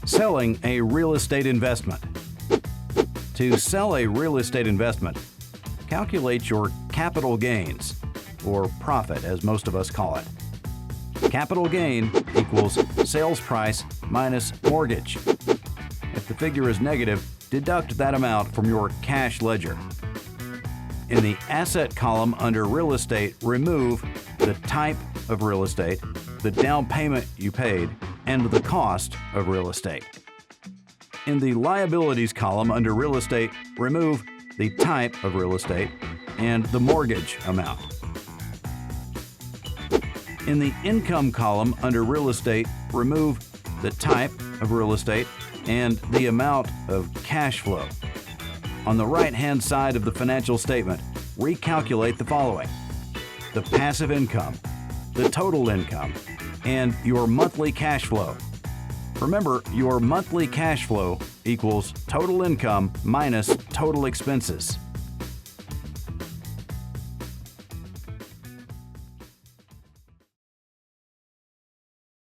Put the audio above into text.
Selling a real estate investment. To sell a real estate investment, calculate your capital gains, or profit as most of us call it. Capital gain equals sales price minus mortgage. If the figure is negative, deduct that amount from your cash ledger. In the asset column under real estate, remove the type of real estate, the down payment you paid, and the cost of real estate. In the liabilities column under real estate, remove the type of real estate and the mortgage amount. In the income column under real estate, remove the type of real estate and the amount of cash flow. On the right-hand side of the financial statement, recalculate the following: the passive income, the total income, and your monthly cash flow. Remember, your monthly cash flow equals total income minus total expenses.